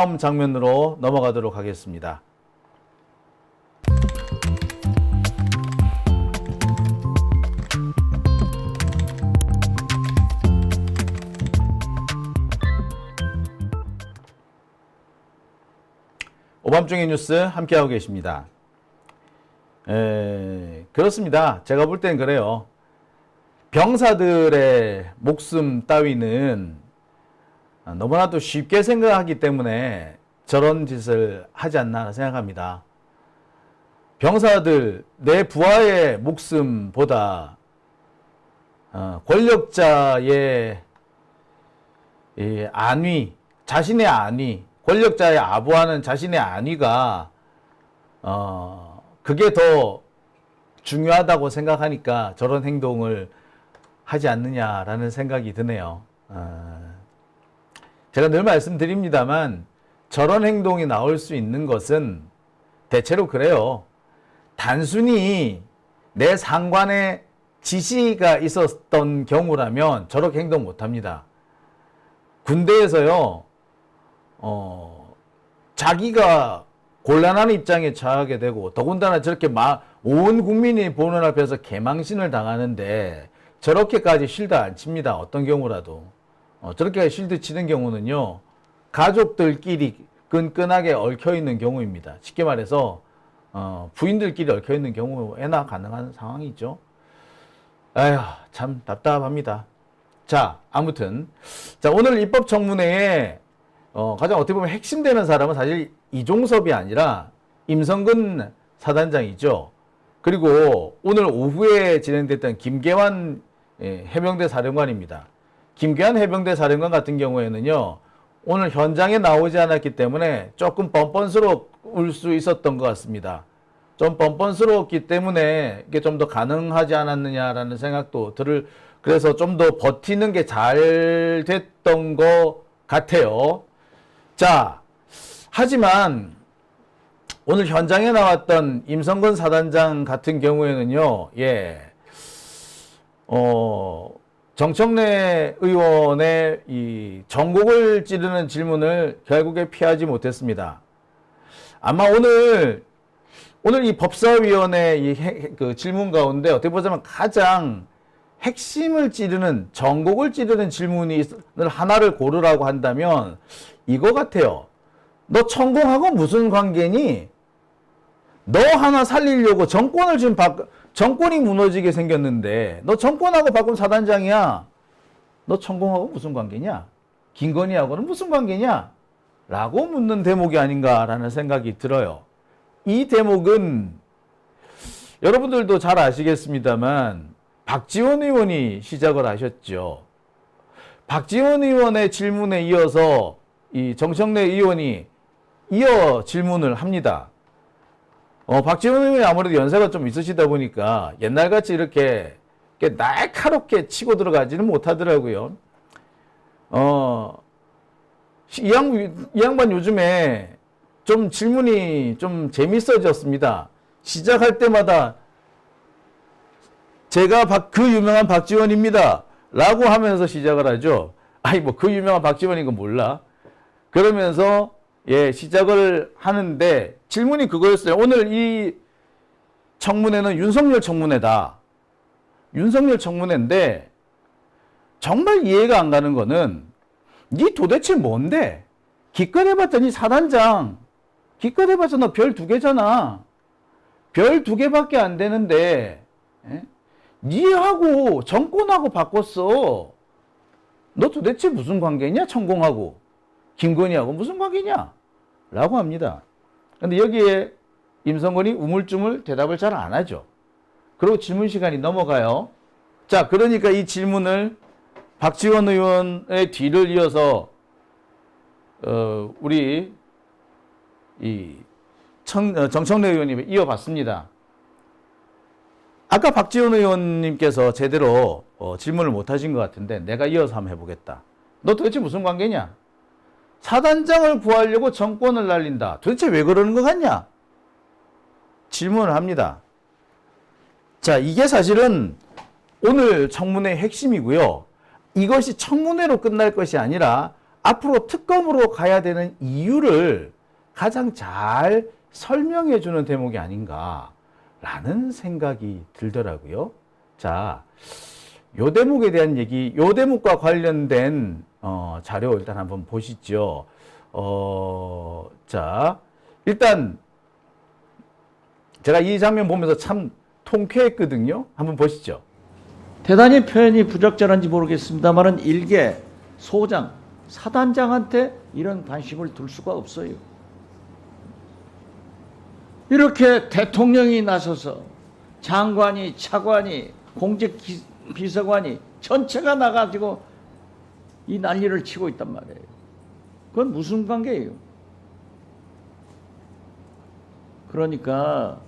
다음 장면으로 넘어가도록 하겠습니다. 오밤중의 뉴스 함께하고 계십니다. 그렇습니다. 제가 볼 땐 그래요. 병사들의 목숨 따위는 너무나도 쉽게 생각하기 때문에 저런 짓을 하지 않나 생각합니다. 병사들, 내 부하의 목숨보다 권력자의 안위, 자신의 안위, 권력자의 아부하는 자신의 안위가 그게 더 중요하다고 생각하니까 저런 행동을 하지 않느냐라는 생각이 드네요. 제가 늘 말씀드립니다만 저런 행동이 나올 수 있는 것은 대체로 그래요. 단순히 내 상관의 지시가 있었던 경우라면 저렇게 행동 못합니다. 군대에서요. 자기가 곤란한 입장에 처하게 되고 더군다나 저렇게 온 국민이 보는 앞에서 개망신을 당하는데 저렇게까지 실드 안 칩니다. 어떤 경우라도. 저렇게 실드 치는 경우는요. 가족들끼리 끈끈하게 얽혀있는 경우입니다. 쉽게 말해서 부인들끼리 얽혀있는 경우에나 가능한 상황이죠. 아휴, 참 답답합니다. 자, 아무튼 자, 오늘 입법청문회에 가장 어떻게 보면 핵심되는 사람은 사실 이종섭이 아니라 임성근 사단장이죠. 그리고 오늘 오후에 진행됐던 김계환 해병대 사령관입니다. 김계환 해병대 사령관 같은 경우에는요. 오늘 현장에 나오지 않았기 때문에 조금 뻔뻔스러울 수 있었던 것 같습니다. 좀 뻔뻔스러웠기 때문에 이게 좀 더 가능하지 않았느냐라는 생각도 그래서 좀 더 버티는 게 잘 됐던 것 같아요. 자, 하지만 오늘 현장에 나왔던 임성근 사단장 같은 경우에는요, 정청래 의원의 이 전곡을 찌르는 질문을 결국에 피하지 못했습니다. 아마 오늘 이 법사위원회 그 질문 가운데 어떻게 보자면 가장 핵심을 찌르는, 전곡을 찌르는 질문을 하나를 고르라고 한다면 이거 같아요. 너 천공하고 무슨 관계니? 너 하나 살리려고 정권을 지금 정권이 무너지게 생겼는데 너 정권하고 바꾼 사단장이야. 너 천공하고 무슨 관계냐? 김건희하고는 무슨 관계냐? 라고 묻는 대목이 아닌가라는 생각이 들어요. 이 대목은 여러분들도 잘 아시겠습니다만 박지원 의원이 시작을 하셨죠. 박지원 의원의 질문에 이어서 이 정청래 의원이 이어 질문을 합니다. 박지원 의원이 아무래도 연세가 좀 있으시다 보니까 옛날같이 이렇게 날카롭게 치고 들어가지는 못하더라고요. 이 양반 요즘에 좀 질문이 좀 재밌어졌습니다. 시작할 때마다 제가 그 유명한 박지원입니다. 라고 하면서 시작을 하죠. 아니, 뭐 그 유명한 박지원인 거 몰라. 그러면서 시작을 하는데 질문이 그거였어요. 오늘 이 청문회는 윤석열 청문회다. 윤석열 청문회인데 정말 이해가 안 가는 거는 니 도대체 뭔데? 기껏 해봤더니 사단장. 기껏 해봤자 너 별 2개잖아. 별 2개밖에 안 되는데 니하고 정권하고 바꿨어. 너 도대체 무슨 관계냐? 천공하고 김건희하고 무슨 관계냐? 라고 합니다. 근데 여기에 임성근이 우물쭈물 대답을 잘 안 하죠. 그리고 질문 시간이 넘어가요. 자, 그러니까 이 질문을 박지원 의원의 뒤를 이어서 우리 이 정청래 의원님이 이어봤습니다. 아까 박지원 의원님께서 제대로 질문을 못 하신 것 같은데 내가 이어서 한번 해보겠다. 너 도대체 무슨 관계냐? 사단장을 구하려고 정권을 날린다. 도대체 왜 그러는 것 같냐? 질문을 합니다. 자, 이게 사실은 오늘 청문회의 핵심이고요. 이것이 청문회로 끝날 것이 아니라 앞으로 특검으로 가야 되는 이유를 가장 잘 설명해 주는 대목이 아닌가라는 생각이 들더라고요. 자, 요 대목에 대한 얘기, 요 대목과 관련된 자료 일단 한번 보시죠. 자, 일단 제가 이 장면 보면서 참 통쾌했거든요. 한번 보시죠. 대단히 표현이 부적절한지 모르겠습니다만은 일개 소장, 사단장한테 이런 관심을 둘 수가 없어요. 이렇게 대통령이 나서서 장관이, 차관이, 공직비서관이 전체가 나가지고 이 난리를 치고 있단 말이에요. 그건 무슨 관계예요? 그러니까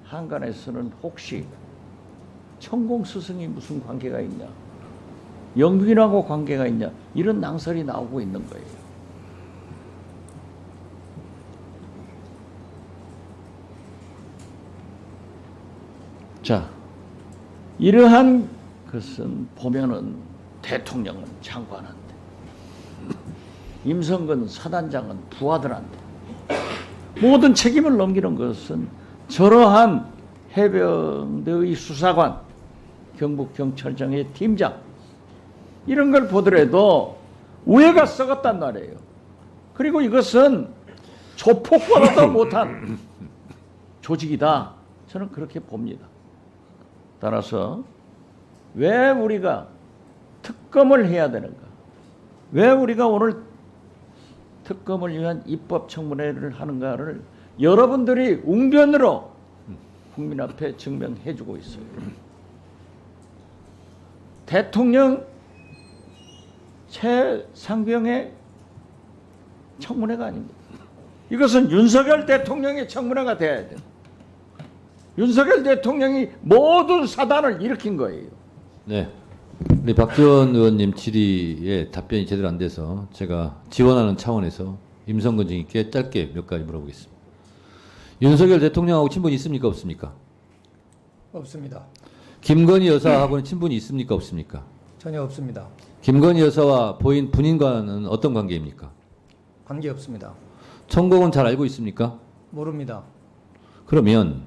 한간에서는 혹시 천공 스승이 무슨 관계가 있냐, 영균하고 관계가 있냐, 이런 낭설이 나오고 있는 거예요. 자, 이러한 것은 보면은 대통령은 장관한테, 임성근 사단장은 부하들한테 모든 책임을 넘기는 것은 저러한 해병대의 수사관, 경북경찰청의 팀장, 이런 걸 보더라도 우애가 썩었단 말이에요. 그리고 이것은 조폭보다도 못한 조직이다. 저는 그렇게 봅니다. 따라서 왜 우리가 특검을 해야 되는가? 왜 우리가 오늘 특검을 위한 입법청문회를 하는가를 여러분들이 웅변으로 국민 앞에 증명해 주고 있어요. 대통령 최상병의 청문회가 아닙니다. 이것은 윤석열 대통령의 청문회가 돼야 돼요. 윤석열 대통령이 모든 사단을 일으킨 거예요. 네. 우리 박지원 의원님 질의에 답변이 제대로 안 돼서 제가 지원하는 차원에서 임성근 증인께 짧게 몇 가지 물어보겠습니다. 윤석열 대통령하고 친분이 있습니까? 없습니까? 없습니다. 김건희 여사하고는 친분이 있습니까? 없습니까? 전혀 없습니다. 김건희 여사와 본인과는 어떤 관계입니까? 관계 없습니다. 천공은 잘 알고 있습니까? 모릅니다. 그러면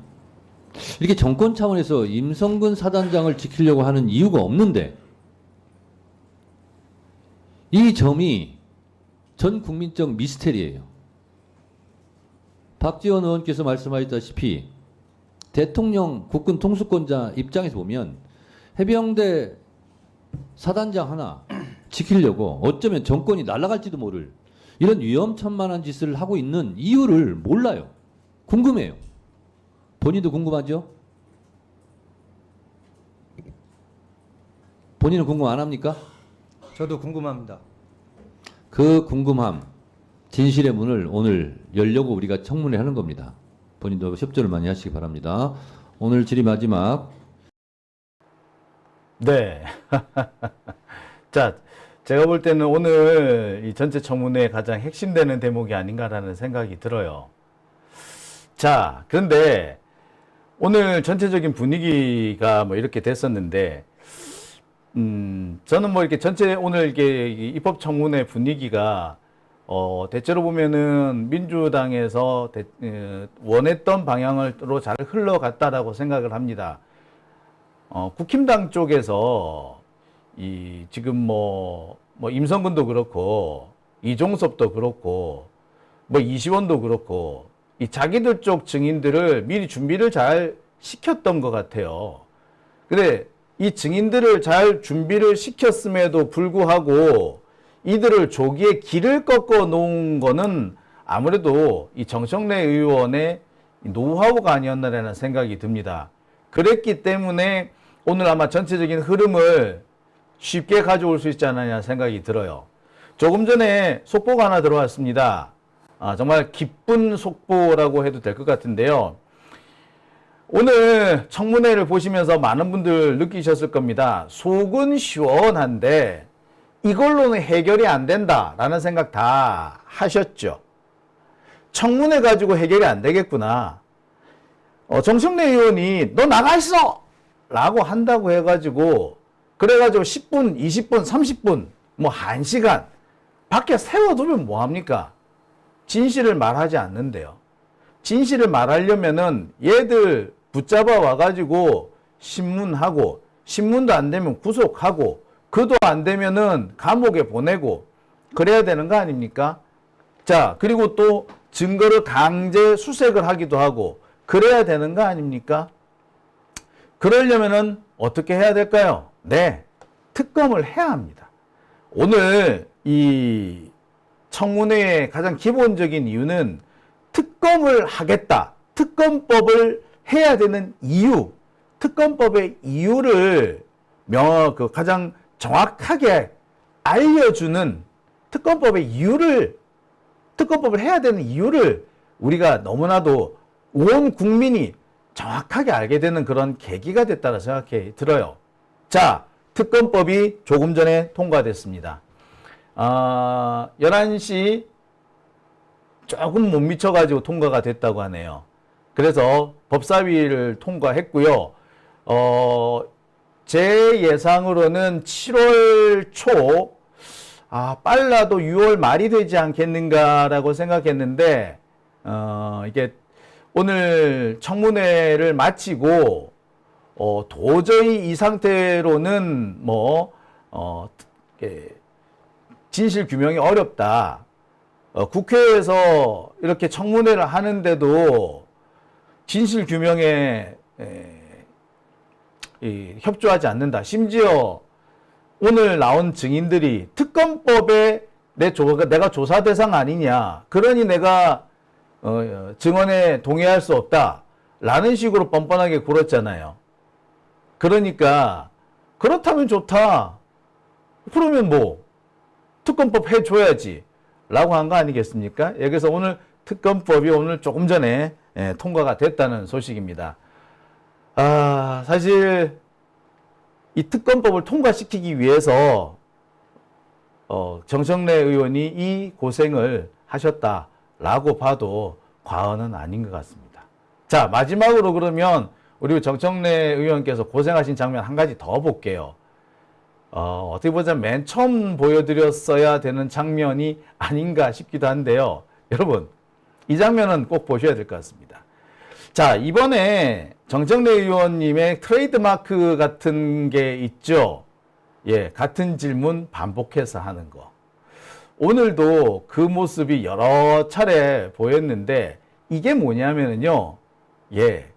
이렇게 정권 차원에서 임성근 사단장을 지키려고 하는 이유가 없는데 이 점이 전 국민적 미스테리예요. 박지원 의원께서 말씀하셨다시피 대통령 국군 통수권자 입장에서 보면 해병대 사단장 하나 지키려고 어쩌면 정권이 날아갈지도 모를 이런 위험천만한 짓을 하고 있는 이유를 몰라요. 궁금해요. 본인도 궁금하죠? 본인은 궁금 안 합니까? 저도 궁금합니다. 그 궁금함, 진실의 문을 오늘 열려고 우리가 청문회 하는 겁니다. 본인도 협조를 많이 하시기 바랍니다. 오늘 질의 마지막. 네. 자, 제가 볼 때는 오늘 이 전체 청문회의 가장 핵심되는 대목이 아닌가라는 생각이 들어요. 자, 그런데 오늘 전체적인 분위기가 뭐 이렇게 됐었는데, 저는 뭐 이렇게 전체 오늘 이게 입법청문회 분위기가 대체로 보면은 민주당에서 원했던 방향으로 잘 흘러갔다라고 생각을 합니다. 국힘당 쪽에서 지금 뭐 임성근도 그렇고 이종섭도 그렇고 뭐 이시원도 그렇고 이 자기들 쪽 증인들을 미리 준비를 잘 시켰던 것 같아요. 근데 이 증인들을 잘 준비를 시켰음에도 불구하고 이들을 조기에 길을 꺾어 놓은 거는 아무래도 이 정청래 의원의 노하우가 아니었나라는 생각이 듭니다. 그랬기 때문에 오늘 아마 전체적인 흐름을 쉽게 가져올 수 있지 않느냐 생각이 들어요. 조금 전에 속보가 하나 들어왔습니다. 정말 기쁜 속보라고 해도 될 것 같은데요. 오늘 청문회를 보시면서 많은 분들 느끼셨을 겁니다. 속은 시원한데 이걸로는 해결이 안 된다라는 생각 다 하셨죠. 청문회 가지고 해결이 안 되겠구나. 정청래 의원이 너 나가 있어! 라고 한다고 해가지고 그래가지고 10분, 20분, 30분, 뭐 1시간 밖에 세워두면 뭐합니까? 진실을 말하지 않는데요. 진실을 말하려면은 얘들 붙잡아 와가지고 신문하고, 신문도 안 되면 구속하고, 그도 안 되면은 감옥에 보내고, 그래야 되는 거 아닙니까? 자, 그리고 또 증거를 강제 수색을 하기도 하고, 그래야 되는 거 아닙니까? 그러려면은 어떻게 해야 될까요? 네, 특검을 해야 합니다. 오늘 이 청문회의 가장 기본적인 이유는 특검을 하겠다. 특검법을 해야 되는 이유, 특검법의 이유를 가장 정확하게 알려주는 특검법의 이유를, 특검법을 해야 되는 이유를 우리가 너무나도 온 국민이 정확하게 알게 되는 그런 계기가 됐다고 생각이 들어요. 자, 특검법이 조금 전에 통과됐습니다. 11시 조금 못 미쳐가지고 통과가 됐다고 하네요. 그래서 법사위를 통과했고요. 제 예상으로는 7월 초, 빨라도 6월 말이 되지 않겠는가라고 생각했는데, 이게 오늘 청문회를 마치고, 도저히 이 상태로는 진실 규명이 어렵다. 국회에서 이렇게 청문회를 하는데도 진실 규명에 협조하지 않는다. 심지어 오늘 나온 증인들이 특검법에 내가 조사 대상 아니냐. 그러니 내가 증언에 동의할 수 없다. 라는 식으로 뻔뻔하게 굴었잖아요. 그러니까 그렇다면 좋다. 그러면 뭐 특검법 해줘야지. 라고 한 거 아니겠습니까? 여기서 오늘 특검법이 오늘 조금 전에 통과가 됐다는 소식입니다. 사실 이 특검법을 통과시키기 위해서 정청래 의원이 이 고생을 하셨다라고 봐도 과언은 아닌 것 같습니다. 자, 마지막으로 그러면 우리 정청래 의원께서 고생하신 장면 한 가지 더 볼게요. 어떻게 보자면 맨 처음 보여드렸어야 되는 장면이 아닌가 싶기도 한데요. 여러분, 이 장면은 꼭 보셔야 될 것 같습니다. 자, 이번에 정청래 의원님의 트레이드마크 같은 게 있죠. 예, 같은 질문 반복해서 하는 거. 오늘도 그 모습이 여러 차례 보였는데, 이게 뭐냐면요. 예,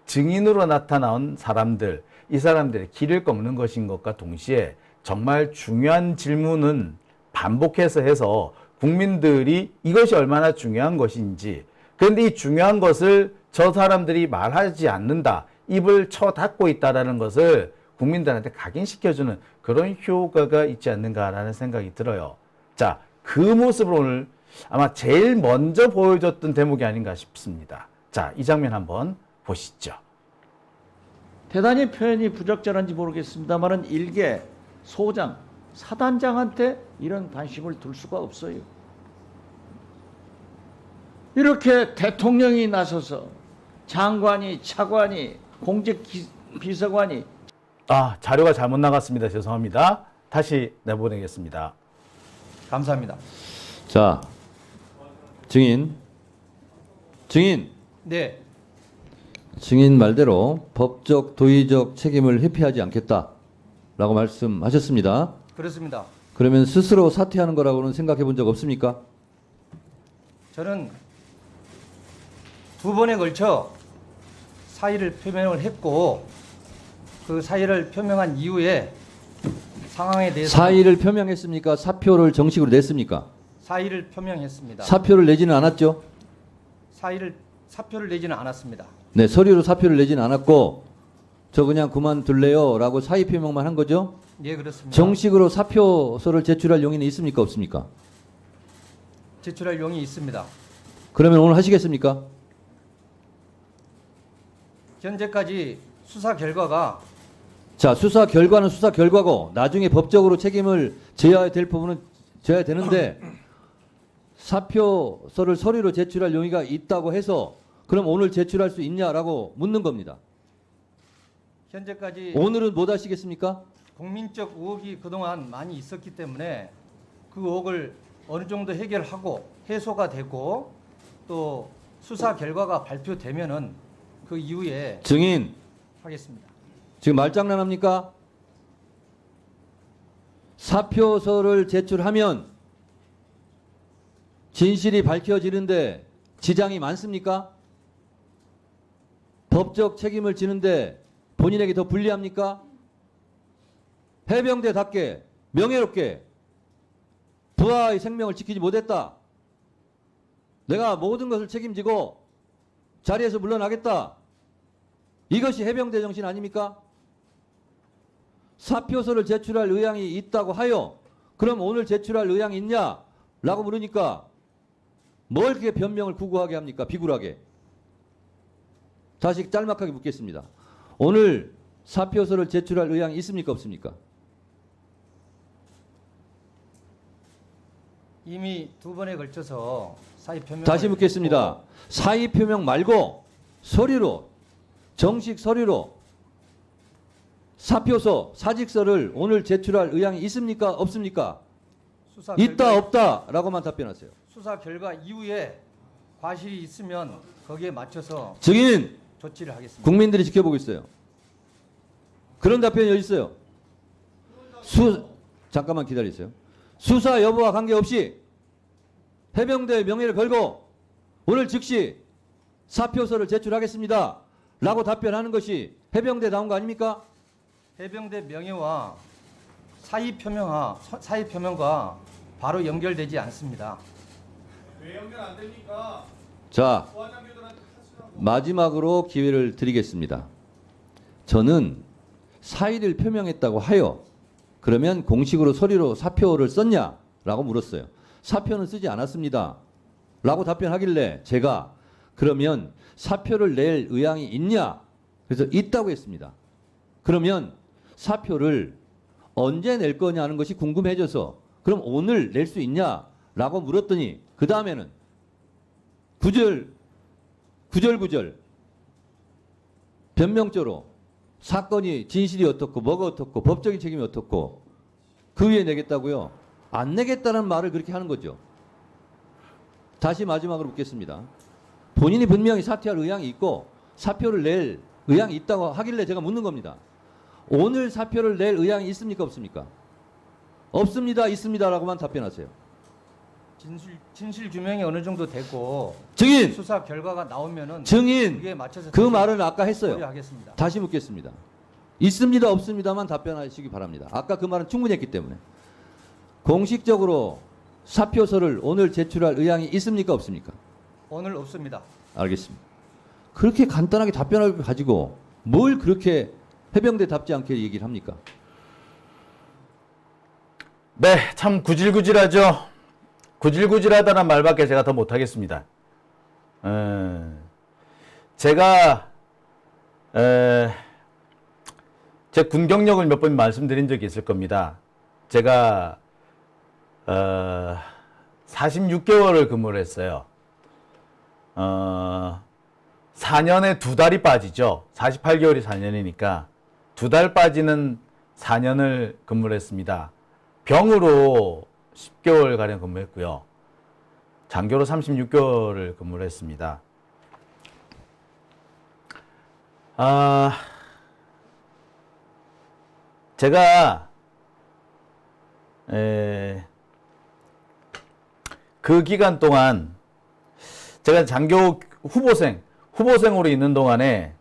증인으로 나타나온 사람들, 이 사람들의 길을 꺾는 것인 것과 동시에 정말 중요한 질문은 반복해서 해서 국민들이 이것이 얼마나 중요한 것인지, 그런데 이 중요한 것을 저 사람들이 말하지 않는다, 입을 쳐 닫고 있다라는 것을 국민들한테 각인시켜주는 그런 효과가 있지 않는가라는 생각이 들어요. 자, 그 모습을 오늘 아마 제일 먼저 보여줬던 대목이 아닌가 싶습니다. 자, 이 장면 한번 보시죠. 대단히 표현이 부적절한지 모르겠습니다만은 일개 소장, 사단장한테 이런 관심을 둘 수가 없어요. 이렇게 대통령이 나서서 장관이, 차관이, 공직비서관이 자료가 잘못 나갔습니다. 죄송합니다. 다시 내보내겠습니다. 감사합니다. 자, 증인. 네, 증인 말대로 법적, 도의적 책임을 회피하지 않겠다라고 말씀하셨습니다. 그렇습니다. 그러면 스스로 사퇴하는 거라고는 생각해 본 적 없습니까? 저는 두 번에 걸쳐 사의를 표명을 했고, 그 사의를 표명한 이후에 상황에 대해서 사의를 표명했습니까? 사표를 정식으로 냈습니까? 사의를 표명했습니다. 사표를 내지는 않았죠? 사표를 내지는 않았습니다. 네, 서류로 사표를 내지는 않았고 저 그냥 그만둘래요 라고 사의 표명만 한 거죠? 예, 그렇습니다. 정식으로 사표서를 제출할 용의는 있습니까? 없습니까? 제출할 용이 있습니다. 그러면 오늘 하시겠습니까? 현재까지 수사 결과가 자, 수사 결과는 수사 결과고 나중에 법적으로 책임을 져야 될 부분은 져야 되는데 사표서를 서류로 제출할 용의가 있다고 해서 그럼 오늘 제출할 수 있냐라고 묻는 겁니다. 현재까지 오늘은 못 하시겠습니까? 국민적 의혹이 그동안 많이 있었기 때문에 그 의혹을 어느 정도 해결하고 해소가 되고 또 수사 결과가 발표되면은 그 이후에 증인, 하겠습니다. 지금 말장난합니까? 사표서를 제출하면 진실이 밝혀지는데 지장이 많습니까? 법적 책임을 지는데 본인에게 더 불리합니까? 해병대답게 명예롭게 부하의 생명을 지키지 못했다. 내가 모든 것을 책임지고 자리에서 물러나겠다. 이것이 해병대 정신 아닙니까? 사표서를 제출할 의향이 있다고 하여 그럼 오늘 제출할 의향이 있냐? 라고 물으니까 뭘 그렇게 변명을 구구하게 합니까? 비굴하게. 다시 짤막하게 묻겠습니다. 오늘 사표서를 제출할 의향이 있습니까? 없습니까? 이미 두 번에 걸쳐서 사의 표명 다시 묻겠습니다. 사의 표명 말고 서류로, 정식 서류로 사표서, 사직서를 오늘 제출할 의향이 있습니까? 없습니까? 수사 있다, 결과, 없다라고만 답변하세요. 수사 결과 이후에 과실이 있으면 거기에 맞춰서 증인, 조치를 하겠습니다. 국민들이 지켜보고 있어요. 그런 답변이 어디 있어요? 잠깐만 기다리세요. 수사 여부와 관계없이 해병대의 명예를 걸고 오늘 즉시 사표서를 제출하겠습니다. 라고 답변하는 것이 해병대다운 거 아닙니까? 해병대 명예와 사의 표명과 바로 연결되지 않습니다. 왜 연결 안 됩니까? 자, 부하장교들한테 하시라고. 마지막으로 기회를 드리겠습니다. 저는 사의를 표명했다고 하여 그러면 공식으로 서류로 사표를 썼냐? 라고 물었어요. 사표는 쓰지 않았습니다. 라고 답변하길래 제가 그러면 사표를 낼 의향이 있냐? 그래서 있다고 했습니다. 그러면 사표를 언제 낼 거냐는 것이 궁금해져서 그럼 오늘 낼 수 있냐? 라고 물었더니 그 다음에는 구절구절 변명조로 사건이 진실이 어떻고 뭐가 어떻고 법적인 책임이 어떻고 그 위에 내겠다고요? 안 내겠다는 말을 그렇게 하는 거죠. 다시 마지막으로 묻겠습니다. 본인이 분명히 사퇴할 의향이 있고 사표를 낼 의향이 있다고 하길래 제가 묻는 겁니다. 오늘 사표를 낼 의향이 있습니까? 없습니까? 없습니다. 있습니다라고만 답변하세요. 진실 규명이 어느 정도 되고 증인! 수사 결과가 나오면은 증인! 그게 맞춰서 그 말은 아까 했어요. 처리하겠습니다. 다시 묻겠습니다. 있습니다. 없습니다만 답변하시기 바랍니다. 아까 그 말은 충분히 했기 때문에. 공식적으로 사표서를 오늘 제출할 의향이 있습니까? 없습니까? 오늘 없습니다. 알겠습니다. 그렇게 간단하게 답변을 가지고 뭘 그렇게 해병대답지 않게 얘기를 합니까? 네, 참 구질구질하죠. 구질구질하다는 말밖에 제가 더 못하겠습니다. 제가 제 군 경력을 몇 번 말씀드린 적이 있을 겁니다. 제가 46개월을 근무를 했어요. 4년에 2달이 빠지죠. 48개월이 4년이니까 2달 빠지는 4년을 근무를 했습니다. 병으로 10개월가량 근무했고요. 장교로 36개월을 근무를 했습니다. 제가 그 기간 동안 제가 장교 후보생으로 있는 동안에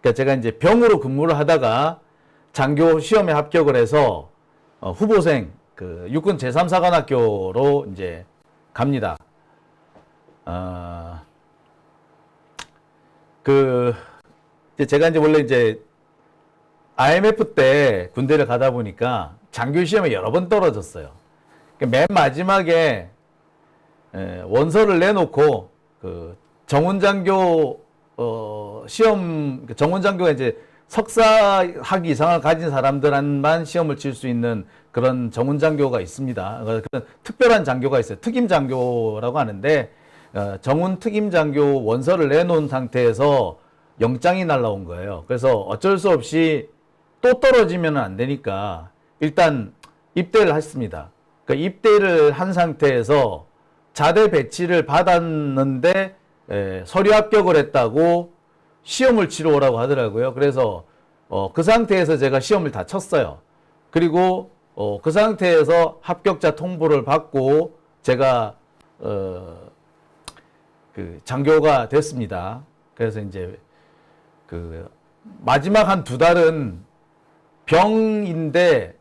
그러니까 제가 이제 병으로 근무를 하다가 장교 시험에 합격을 해서 후보생 그 육군 제3사관학교로 이제 갑니다. 제가 이제 원래 이제 IMF 때 군대를 가다 보니까 장교 시험에 여러 번 떨어졌어요. 그러니까 맨 마지막에 원서를 내놓고 그 정훈장교 시험 정훈장교가 이제 석사 학위 이상을 가진 사람들만 시험을 칠 수 있는 그런 정훈장교가 있습니다. 그런 특별한 장교가 있어요. 특임장교라고 하는데 정훈 특임장교 원서를 내놓은 상태에서 영장이 날라온 거예요. 그래서 어쩔 수 없이 또 떨어지면 안 되니까 일단 입대를 했습니다. 그러니까 입대를 한 상태에서 자대 배치를 받았는데 서류 합격을 했다고 시험을 치러 오라고 하더라고요. 그래서 그 상태에서 제가 시험을 다 쳤어요. 그리고 그 상태에서 합격자 통보를 받고 제가 그 장교가 됐습니다. 그래서 이제 그 마지막 한 2달은 병인데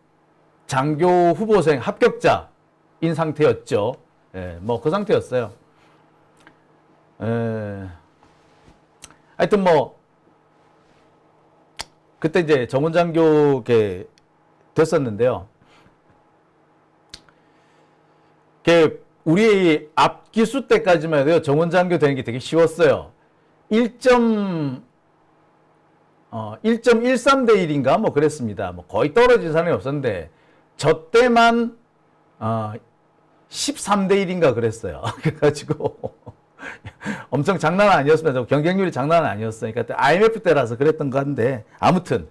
장교 후보생 합격자인 상태였죠. 뭐 그 상태였어요. 하여튼 뭐 그때 이제 정원 장교게 됐었는데요. 우리 앞 기수 때까지만 해도요, 정원 장교 되는 게 되게 쉬웠어요. 1.13대 1인가 뭐 그랬습니다. 뭐 거의 떨어진 사람이 없었는데 저 때만 13대 1인가 그랬어요. 그래가지고 엄청 장난 아니었습니다. 경쟁률이 장난 아니었어요. 그러니까 IMF 때라서 그랬던 거 같은데 아무튼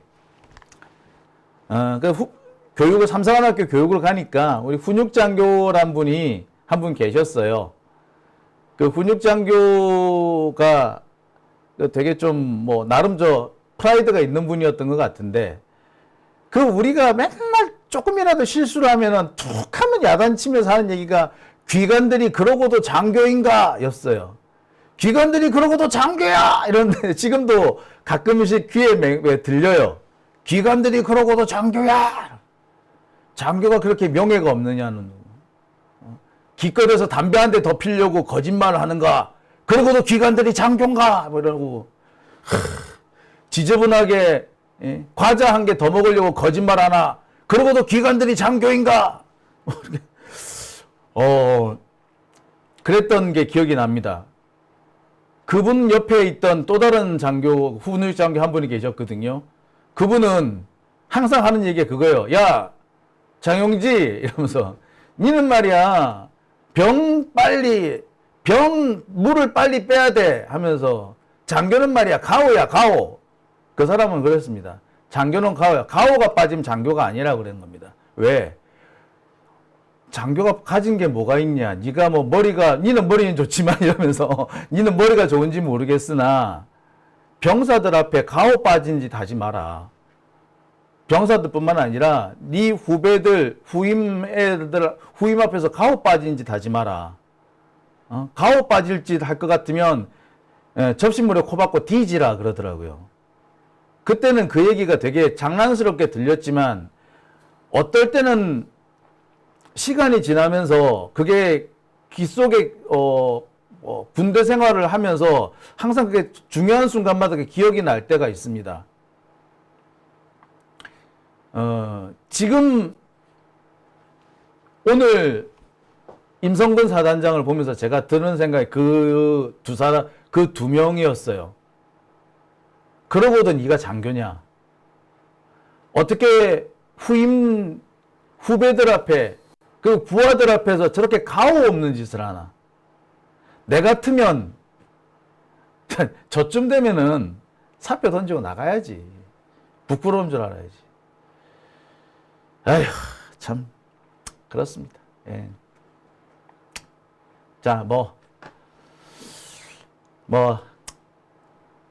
교육을 삼성한학교 교육을 가니까 우리 훈육장교란 분이 한 분 계셨어요. 그 훈육장교가 되게 좀 뭐 나름 프라이드가 있는 분이었던 것 같은데 우리가 맨날 조금이라도 실수를 하면은 툭 하면 야단치면서 하는 얘기가 귀관들이 그러고도 장교인가 였어요. 귀관들이 그러고도 장교야! 이런데 지금도 가끔씩 귀에 들려요. 귀관들이 그러고도 장교야! 장교가 그렇게 명예가 없느냐는. 길거리에서 담배 한 대 더 피려고 거짓말을 하는가? 그러고도 귀관들이 장교인가? 뭐 이러고. 지저분하게 과자 한 개 더 먹으려고 거짓말 하나? 그러고도 귀관들이 장교인가? 그랬던 게 기억이 납니다. 그분 옆에 있던 또 다른 장교, 훈육 장교 한 분이 계셨거든요. 그분은 항상 하는 얘기가 그거예요. 야, 장용지! 이러면서, 니는 말이야, 물을 빨리 빼야 돼! 하면서, 장교는 말이야, 가오야, 가오! 그 사람은 그랬습니다. 장교는 가오야. 가오가 빠지면 장교가 아니라 그러는 겁니다. 왜? 장교가 가진 게 뭐가 있냐? 네가 뭐 니는 머리는 좋지만 이러면서 니는 머리가 좋은지 모르겠으나 병사들 앞에 가오 빠진 짓 하지 마라. 병사들뿐만 아니라 네 후배들, 후임 앞에서 가오 빠진 짓 하지 마라. 가오 빠질 짓 할 것 같으면 접시물에 코 박고 뒤지라 그러더라고요. 그때는 그 얘기가 되게 장난스럽게 들렸지만 어떨 때는 시간이 지나면서 그게 귀 속에 군대 생활을 하면서 항상 그게 중요한 순간마다 기억이 날 때가 있습니다. 지금 오늘 임성근 사단장을 보면서 제가 드는 생각이 그 두 명이었어요. 그러고도 네가 장교냐? 어떻게 후배들 앞에 그 부하들 앞에서 저렇게 가오 없는 짓을 하나? 내 같으면 저쯤 되면은 사표 던지고 나가야지. 부끄러운 줄 알아야지. 아휴, 참 그렇습니다. 예. 자,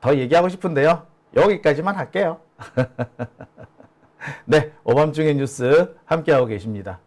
더 얘기하고 싶은데요. 여기까지만 할게요. 네, 오밤중의 뉴스 함께하고 계십니다.